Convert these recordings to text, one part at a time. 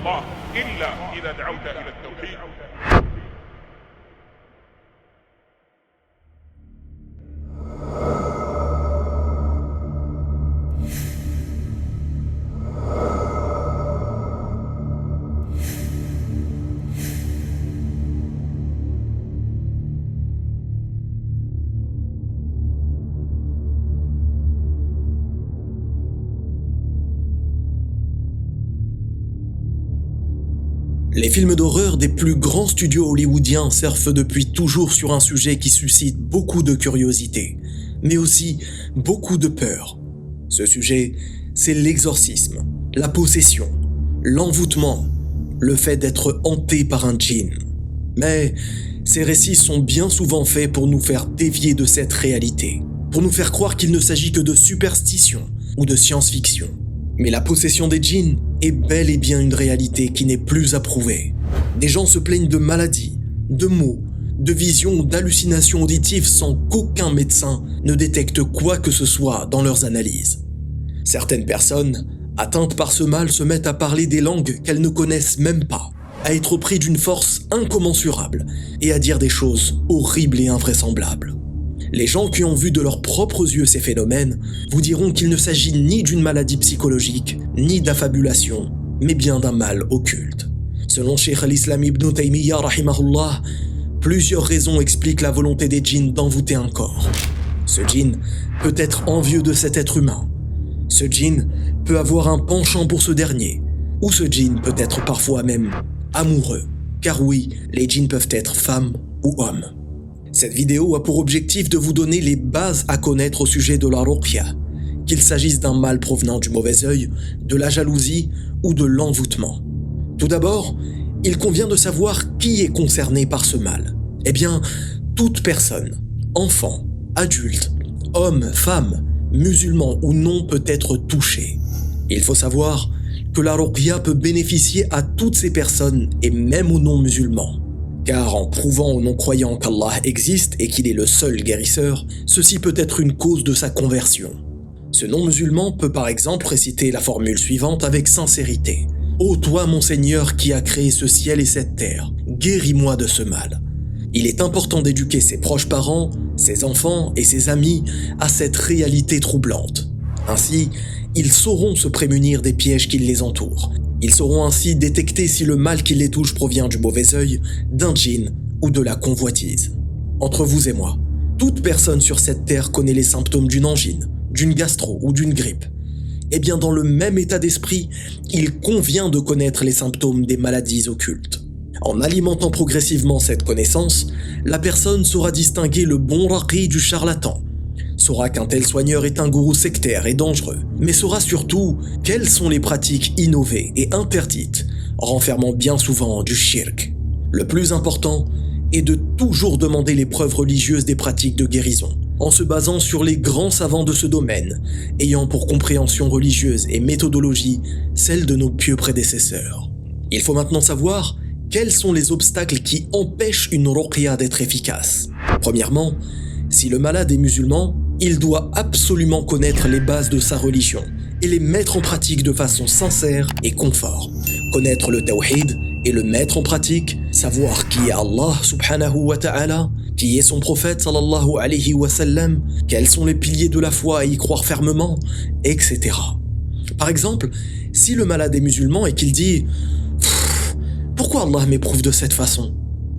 الله إلا إذا دعوت إلى التوحيد. Les films d'horreur des plus grands studios hollywoodiens surfent depuis toujours sur un sujet qui suscite beaucoup de curiosité, mais aussi beaucoup de peur. Ce sujet, c'est l'exorcisme, la possession, l'envoûtement, le fait d'être hanté par un djinn. Mais ces récits sont bien souvent faits pour nous faire dévier de cette réalité, pour nous faire croire qu'il ne s'agit que de superstition ou de science-fiction. Mais la possession des djinns est bel et bien une réalité qui n'est plus à prouver. Des gens se plaignent de maladies, de maux, de visions ou d'hallucinations auditives sans qu'aucun médecin ne détecte quoi que ce soit dans leurs analyses. Certaines personnes, atteintes par ce mal, se mettent à parler des langues qu'elles ne connaissent même pas, à être pris d'une force incommensurable et à dire des choses horribles et invraisemblables. Les gens qui ont vu de leurs propres yeux ces phénomènes vous diront qu'il ne s'agit ni d'une maladie psychologique, ni d'affabulation, mais bien d'un mal occulte. Selon Cheikh al-Islam Ibn Taymiyyah rahimahullah, plusieurs raisons expliquent la volonté des djinns d'envoûter un corps. Ce djinn peut être envieux de cet être humain. Ce djinn peut avoir un penchant pour ce dernier, ou ce djinn peut être parfois même amoureux, car oui, les djinns peuvent être femmes ou hommes. Cette vidéo a pour objectif de vous donner les bases à connaître au sujet de la ruqya, qu'il s'agisse d'un mal provenant du mauvais œil, de la jalousie ou de l'envoûtement. Tout d'abord, il convient de savoir qui est concerné par ce mal. Eh bien, toute personne, enfant, adulte, homme, femme, musulman ou non peut être touchée. Il faut savoir que la ruqya peut bénéficier à toutes ces personnes et même aux non-musulmans. Car en prouvant aux non-croyants qu'Allah existe et qu'il est le seul guérisseur, ceci peut être une cause de sa conversion. Ce non-musulman peut par exemple réciter la formule suivante avec sincérité. « Ô toi mon Seigneur qui as créé ce ciel et cette terre, guéris-moi de ce mal. » Il est important d'éduquer ses proches parents, ses enfants et ses amis à cette réalité troublante. Ainsi, ils sauront se prémunir des pièges qui les entourent. Ils sauront ainsi détecter si le mal qui les touche provient du mauvais œil, d'un djinn ou de la convoitise. Entre vous et moi, toute personne sur cette terre connaît les symptômes d'une angine, d'une gastro ou d'une grippe. Eh bien, dans le même état d'esprit, il convient de connaître les symptômes des maladies occultes. En alimentant progressivement cette connaissance, la personne saura distinguer le bon raqi du charlatan, saura qu'un tel soigneur est un gourou sectaire et dangereux, mais saura surtout quelles sont les pratiques innovées et interdites, renfermant bien souvent du shirk. Le plus important est de toujours demander les preuves religieuses des pratiques de guérison, en se basant sur les grands savants de ce domaine, ayant pour compréhension religieuse et méthodologie celle de nos pieux prédécesseurs. Il faut maintenant savoir quels sont les obstacles qui empêchent une ruqya d'être efficace. Premièrement, si le malade est musulman, il doit absolument connaître les bases de sa religion et les mettre en pratique de façon sincère et conforme. Connaître le tawhid et le mettre en pratique, savoir qui est Allah subhanahu wa ta'ala, qui est son prophète sallallahu alayhi wa sallam, quels sont les piliers de la foi à y croire fermement, etc. Par exemple, si le malade est musulman et qu'il dit « Pourquoi Allah m'éprouve de cette façon ?»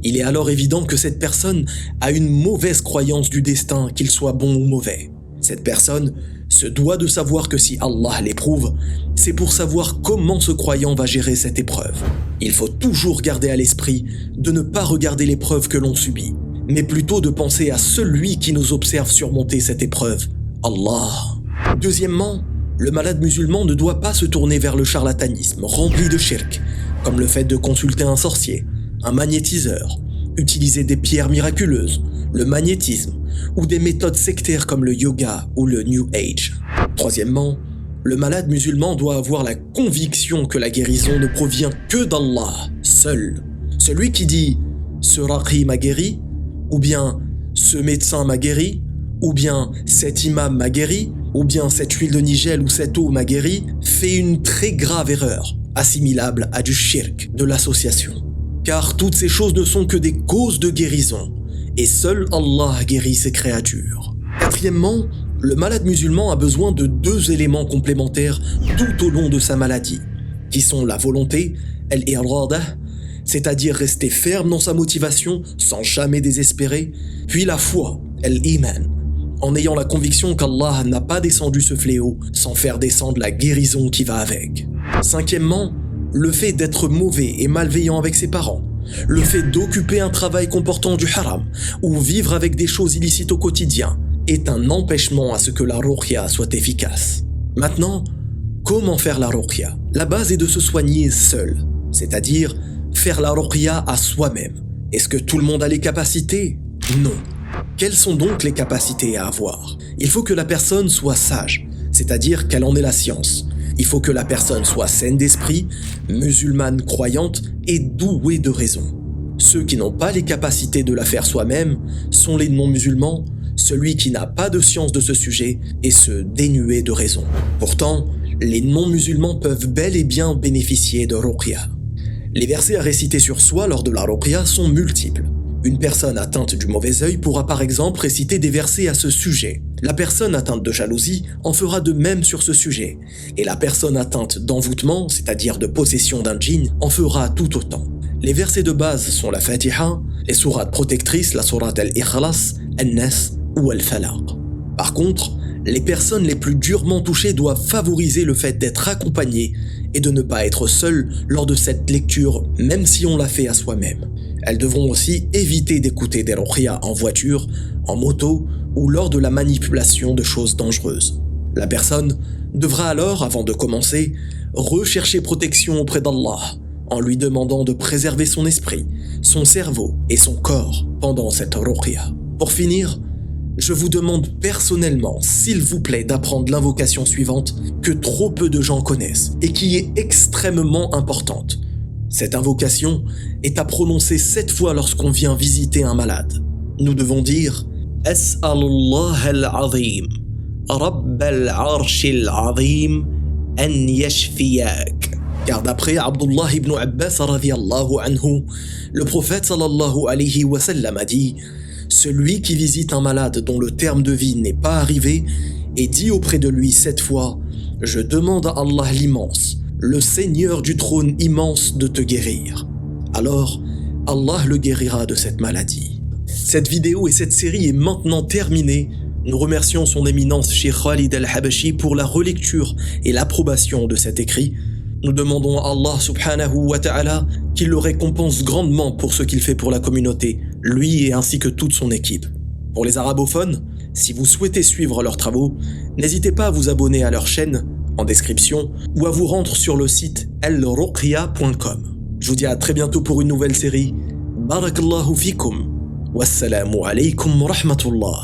Il est alors évident que cette personne a une mauvaise croyance du destin, qu'il soit bon ou mauvais. Cette personne se doit de savoir que si Allah l'éprouve, c'est pour savoir comment ce croyant va gérer cette épreuve. Il faut toujours garder à l'esprit de ne pas regarder l'épreuve que l'on subit, mais plutôt de penser à celui qui nous observe surmonter cette épreuve, Allah. Deuxièmement, le malade musulman ne doit pas se tourner vers le charlatanisme rempli de shirk, comme le fait de consulter un sorcier, un magnétiseur, utiliser des pierres miraculeuses, le magnétisme ou des méthodes sectaires comme le yoga ou le New Age. Troisièmement, le malade musulman doit avoir la conviction que la guérison ne provient que d'Allah seul. Celui qui dit « ce raqi m'a guéri » ou bien « ce médecin m'a guéri » ou bien cet imam m'a guéri, ou bien cette huile de nigel ou cette eau m'a guéri, fait une très grave erreur, assimilable à du shirk, de l'association. Car toutes ces choses ne sont que des causes de guérison, et seul Allah guérit ses créatures. Quatrièmement, le malade musulman a besoin de 2 éléments complémentaires tout au long de sa maladie, qui sont la volonté, al-irada, c'est-à-dire rester ferme dans sa motivation sans jamais désespérer, puis la foi, al-iman, en ayant la conviction qu'Allah n'a pas descendu ce fléau sans faire descendre la guérison qui va avec. Cinquièmement, le fait d'être mauvais et malveillant avec ses parents, le fait d'occuper un travail comportant du haram ou vivre avec des choses illicites au quotidien est un empêchement à ce que la ruqya soit efficace. Maintenant, comment faire la ruqya? La base est de se soigner seul, c'est-à-dire faire la ruqya à soi-même. Est-ce que tout le monde a les capacités? Non. Quelles sont donc les capacités à avoir? Il faut que la personne soit sage, c'est-à-dire qu'elle en ait la science. Il faut que la personne soit saine d'esprit, musulmane croyante et douée de raison. Ceux qui n'ont pas les capacités de la faire soi-même sont les non-musulmans, celui qui n'a pas de science de ce sujet et se dénuer de raison. Pourtant, les non-musulmans peuvent bel et bien bénéficier de ruqya. Les versets à réciter sur soi lors de la ruqya sont multiples. Une personne atteinte du mauvais œil pourra par exemple réciter des versets à ce sujet. La personne atteinte de jalousie en fera de même sur ce sujet. Et la personne atteinte d'envoûtement, c'est-à-dire de possession d'un djinn, en fera tout autant. Les versets de base sont la Fatiha, les sourates protectrices, la sourate al-Ikhlas, al-Nas ou al-Falaq. Par contre, les personnes les plus durement touchées doivent favoriser le fait d'être accompagnées et de ne pas être seules lors de cette lecture, même si on l'a fait à soi-même. Elles devront aussi éviter d'écouter des ruqya en voiture, en moto ou lors de la manipulation de choses dangereuses. La personne devra alors, avant de commencer, rechercher protection auprès d'Allah, en lui demandant de préserver son esprit, son cerveau et son corps pendant cette ruqya. Pour finir, je vous demande personnellement, s'il vous plaît, d'apprendre l'invocation suivante que trop peu de gens connaissent et qui est extrêmement importante. Cette invocation est à prononcer 7 fois lorsqu'on vient visiter un malade. Nous devons dire « As'alullah al-azim, Rabb al-arsh al-azim, an yashfiyak » Car d'après Abdullah ibn Abbas radiyallahu anhu, le prophète sallallahu alayhi wa sallam a dit « Celui qui visite un malade dont le terme de vie n'est pas arrivé et dit auprès de lui 7 fois « Je demande à Allah l'immense, le Seigneur du trône immense de te guérir. » Alors, Allah le guérira de cette maladie. Cette vidéo et cette série est maintenant terminée. Nous remercions son éminence Cheikh Khalid al-Habashi pour la relecture et l'approbation de cet écrit. Nous demandons à Allah subhanahu wa ta'ala qu'il le récompense grandement pour ce qu'il fait pour la communauté, lui et ainsi que toute son équipe. Pour les arabophones, si vous souhaitez suivre leurs travaux, n'hésitez pas à vous abonner à leur chaîne en description ou à vous rendre sur le site alruqya.com. Je vous dis à très bientôt pour une nouvelle série. Barakallahu fikum. Wassalamu alaykum wa rahmatullah.